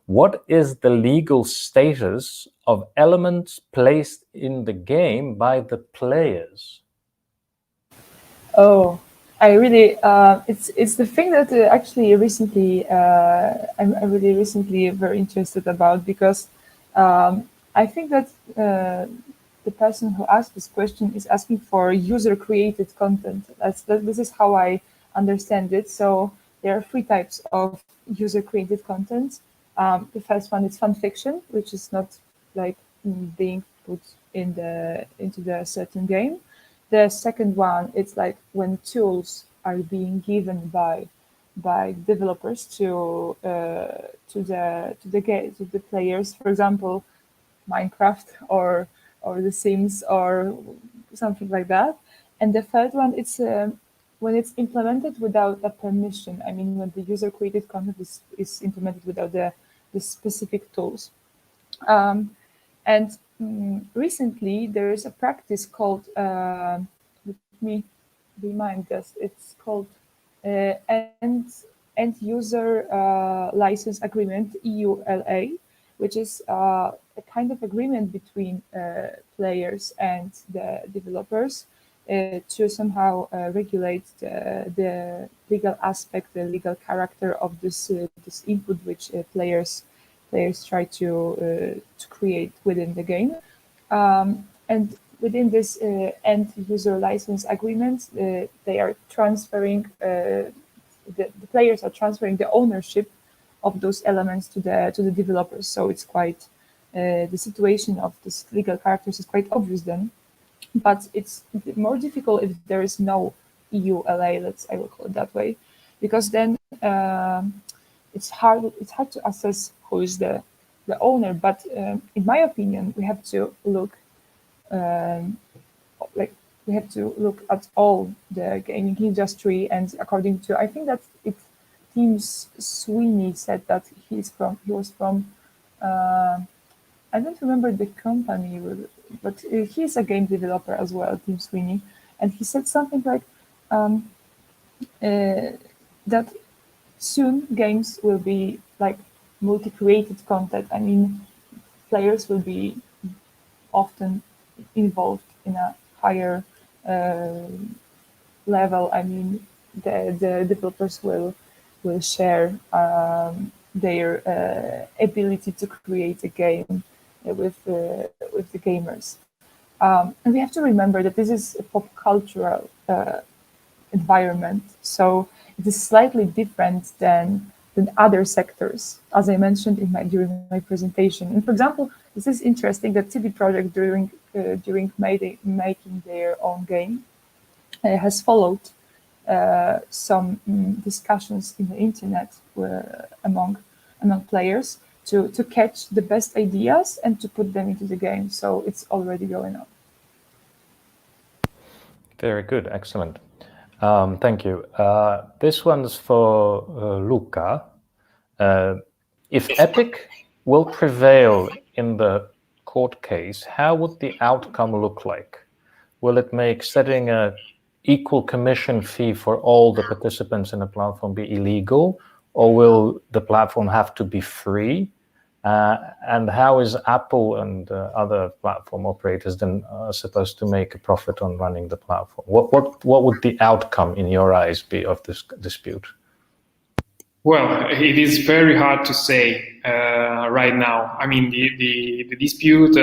What is the legal status of elements placed in the game by the players? Oh, I really, it's the thing that actually recently, I'm really recently very interested about, because I think that the person who asked this question is asking for user-created content. This is how I understand it. So there are 3 types of user-created content. The first one is fan fiction, which is not like being put into the certain game. The second one, it's like when tools are being given by developers to the players. For example, Minecraft or The Sims or something like that. And the third one, it's when it's implemented without a permission. I mean, when the user-created content is implemented without the specific tools. Recently, there is a practice called, let me remind us, it's called End User License Agreement, EULA, which is a kind of agreement between players and the developers to somehow regulate the legal aspect, the legal character of this input which players try to create within the game. And within this end user license agreement, they are transferring, the players are transferring the ownership of those elements to the developers. So it's quite, the situation of this legal characters is quite obvious then, but it's more difficult if there is no EULA, I will call it that way, because then it's hard to assess who is the owner. But in my opinion, we have to look at all the gaming industry, and according to, I think that Tim Sweeney said that he was from I don't remember the company, but he's a game developer as well, Tim Sweeney, and he said something like that soon games will be like multi-created content. I mean, players will be often involved in a higher level. I mean, the developers will share their ability to create a game with the gamers. And we have to remember that this is a pop cultural environment, so it is slightly different than other sectors, as I mentioned during my presentation. And for example, this is interesting that CD Projekt during making their own game has followed some discussions in the internet among players to catch the best ideas and to put them into the game. So it's already going on. Very good, excellent. Thank you. This one's for Luca. If Epic will prevail in the court case, how would the outcome look like? Will it make setting an equal commission fee for all the participants in the platform be illegal, or will the platform have to be free? And how is Apple and other platform operators then supposed to make a profit on running the platform? What would the outcome, in your eyes, be of this dispute? Well, it is very hard to say right now. I mean, the dispute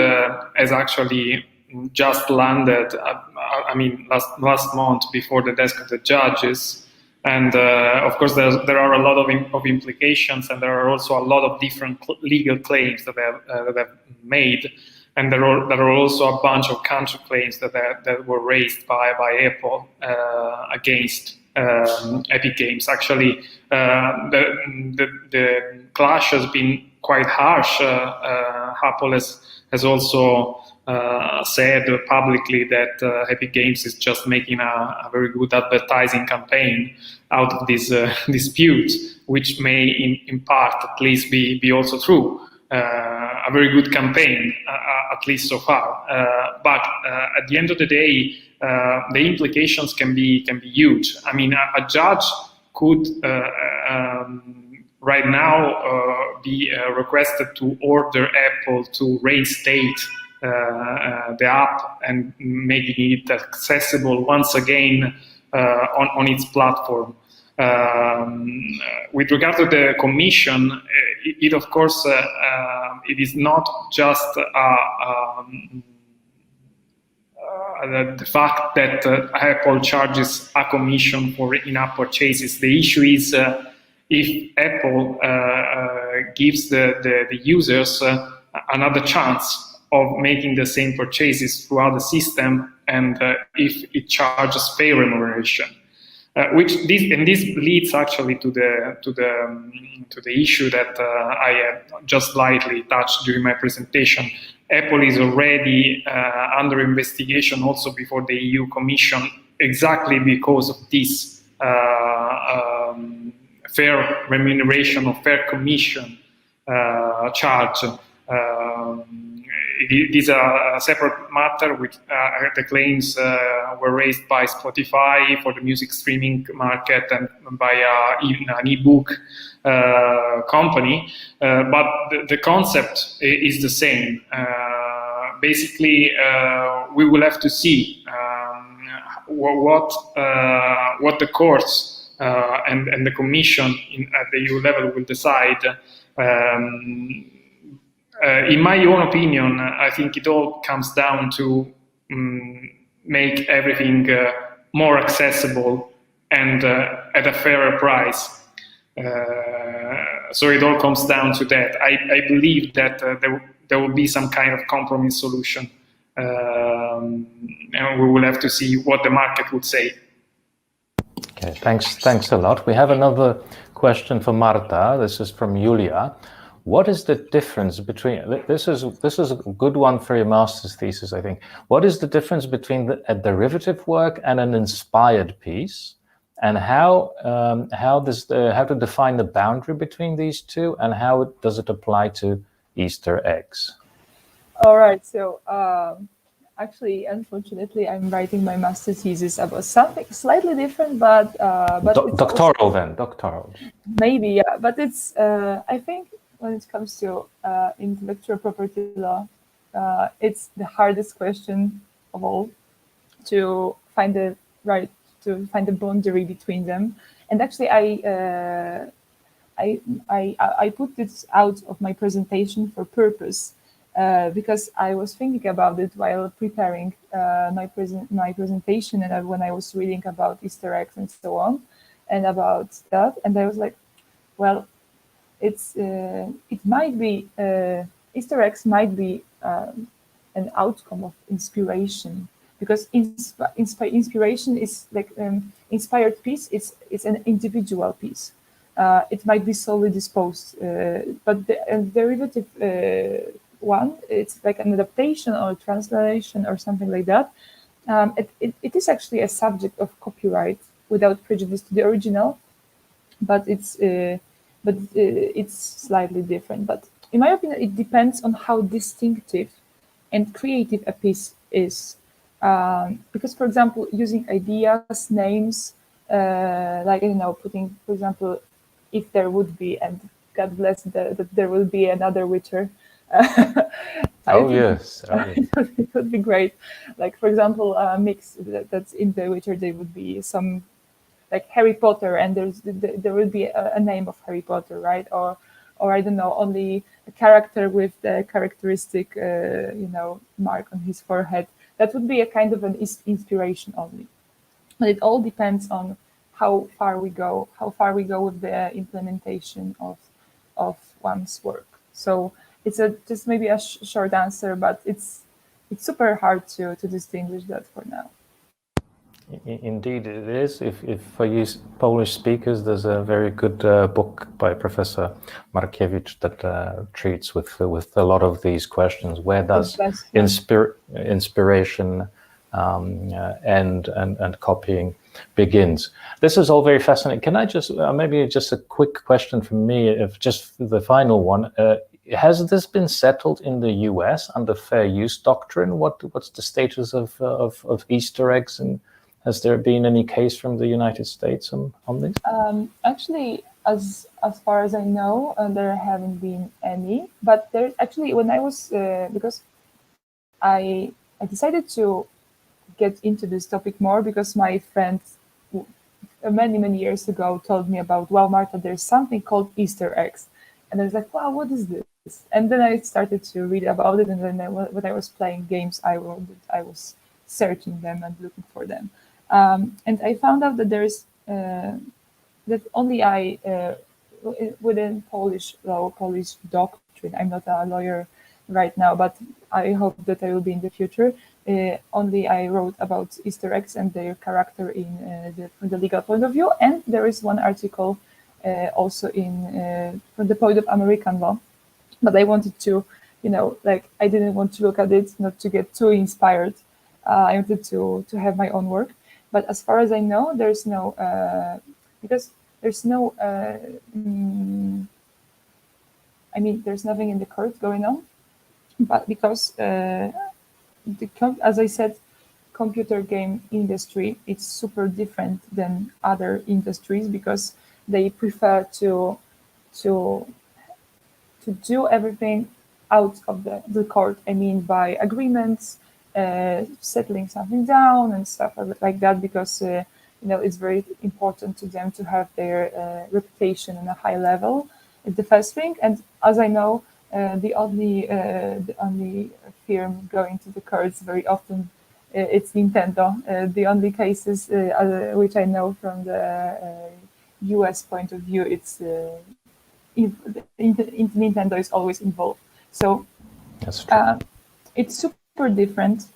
has actually just landed. I mean, last month before the desk of the judges. And of course, there are a lot of implications, and there are also a lot of different legal claims that have made, and there are also a bunch of counterclaims that were raised by Apple against Epic Games. Actually, the clash has been quite harsh. Apple has also said publicly that Epic Games is just making a very good advertising campaign out of this dispute, which may in part at least be also true. A very good campaign, at least so far. But at the end of the day, the implications can be huge. I mean, a judge could right now be requested to order Apple to reinstate the app and making it accessible once again on its platform. With regard to the commission, it of course it is not just the fact that Apple charges a commission for in-app purchases. The issue is if Apple gives the users another chance of making the same purchases throughout the system, and if it charges fair remuneration. This leads actually to the issue that I had just lightly touched during my presentation. Apple is already under investigation also before the EU Commission, exactly because of this fair remuneration or fair commission charge. It is a separate matter, which the claims were raised by Spotify for the music streaming market and by an ebook company, but the concept is the same. Basically, we will have to see what the courts and the commission at the EU level will decide. In my own opinion, I think it all comes down to make everything more accessible and at a fairer price. So it all comes down to that. I believe that there will be some kind of compromise solution, and we will have to see what the market would say. Okay, thanks a lot. We have another question for Marta. This is from Julia. What is the difference between, this is a good one for your master's thesis, I think. What is the difference between a derivative work and an inspired piece? And how to define the boundary between these two, and how does it apply to Easter eggs? All right, so actually, unfortunately, I'm writing my master's thesis about something slightly different, but doctoral then, doctoral. Maybe, yeah, but it's I think when it comes to intellectual property law, it's the hardest question of all to find the boundary between them. And actually, I put this out of my presentation for purpose, because I was thinking about it while preparing my presentation, and when I was reading about Easter eggs and so on, and about that, and I was like, well, it might be Easter eggs might be an outcome of inspiration, because inspiration is like inspired piece. It's an individual piece. It might be solely disposed, but the derivative one, it's like an adaptation or translation or something like that. It is actually a subject of copyright without prejudice to the original, but it's slightly different. But in my opinion, it depends on how distinctive and creative a piece is. Because, for example, using ideas, names, like, you know, putting, for example, if there would be, and God bless that there will be another Witcher. Yes. It would be great. Like, for example, a mix that's in the Witcher, there would be some, like Harry Potter, and there will be a name of Harry Potter, right? Or I don't know, only a character with the characteristic, mark on his forehead. That would be a kind of an inspiration only. But it all depends on how far we go with the implementation of one's work. So it's just maybe a short answer, but it's super hard to distinguish that for now. Indeed, it is. If for you Polish speakers, there's a very good book by Professor Markiewicz that treats with a lot of these questions. Where does inspiration and copying begins? This is all very fascinating. Can I just maybe just a quick question from me, if just the final one? Has this been settled in the US under fair use doctrine? What's the status of Easter eggs, and has there been any case from the United States on this? Actually, as far as I know, there haven't been any. But there actually, when I was because I decided to get into this topic more because my friend many years ago told me about, well, Marta, there's something called Easter eggs, and I was like, wow, what is this? And then I started to read about it, and then when I was playing games, I was searching them and looking for them. And I found out that there's that only within Polish law, Polish doctrine. I'm not a lawyer right now, but I hope that I will be in the future. Only I wrote about Easter eggs and their character from the legal point of view. And there is one article also from the point of American law. But I wanted to, I didn't want to look at it, not to get too inspired. I wanted to have my own work. But as far as I know, there's no, because there's no, there's nothing in the court going on. But because, as I said, computer game industry, it's super different than other industries because they prefer to do everything out of the court. I mean, by agreements, settling something down and stuff like that, because it's very important to them to have their reputation on a high level at the first thing. And as I know, the only firm going to the courts very often it's Nintendo. The only cases which I know from the US point of view, it's Nintendo is always involved. So that's true. It's super different.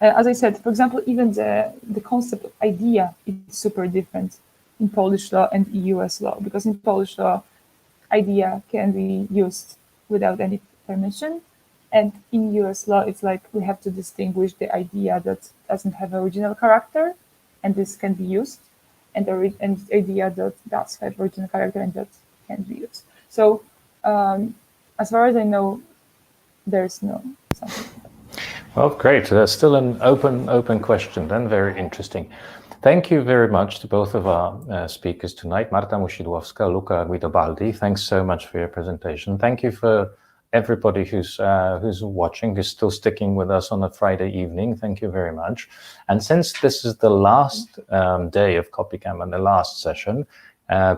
As I said, for example, even the concept of idea is super different in Polish law and US law, because in Polish law, idea can be used without any permission. And in US law, it's like we have to distinguish the idea that doesn't have original character, and this can be used, and the idea that does have original character and that can be used. So as far as I know, there's no something. Well, great. That's still an open question then. Very interesting. Thank you very much to both of our speakers tonight, Marta Musidłowska, Luca Guidobaldi. Thanks so much for your presentation. Thank you for everybody who's watching, who's still sticking with us on a Friday evening. Thank you very much. And since this is the last day of copycamp and the last session,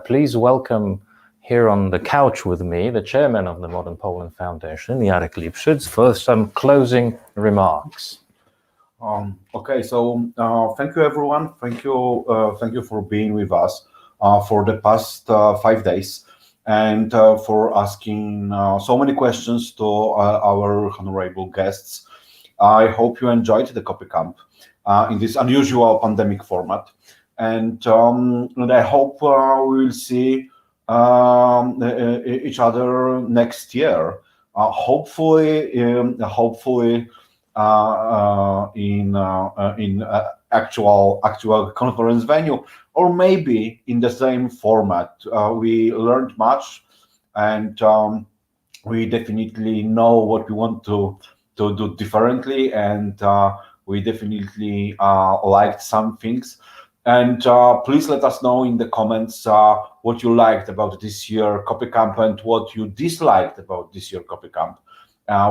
please welcome here on the couch with me, the chairman of the Modern Poland Foundation, Jarek Lipszyc, for some closing remarks. Okay, so thank you, everyone. Thank you for being with us for the past 5 days and for asking so many questions to our honorable guests. I hope you enjoyed the copycamp in this unusual pandemic format, and I hope we will see each other next year. Hopefully in actual conference venue, or maybe in the same format. We learned much, and we definitely know what we want to do differently, and we definitely liked some things. And please let us know in the comments what you liked about this year copycamp and what you disliked about this year copycamp.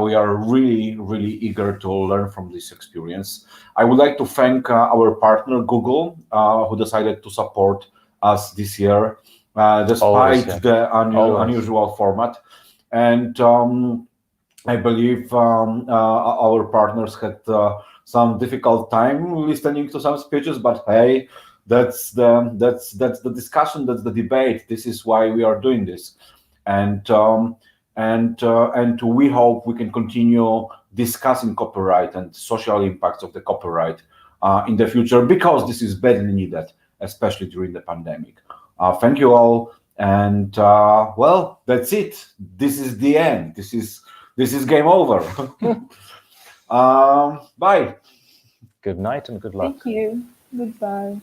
We are really eager to learn from this experience. I would like to thank our partner Google, who decided to support us this year, despite the unusual format. And I believe our partners had some difficult time listening to some speeches, but hey, that's the discussion, that's the debate. This is why we are doing this, and we hope we can continue discussing copyright and social impacts of the copyright in the future, because this is badly needed, especially during the pandemic. Thank you all, and well, that's it. This is the end. This is game over. Bye. Good night and good luck. Thank you. Goodbye.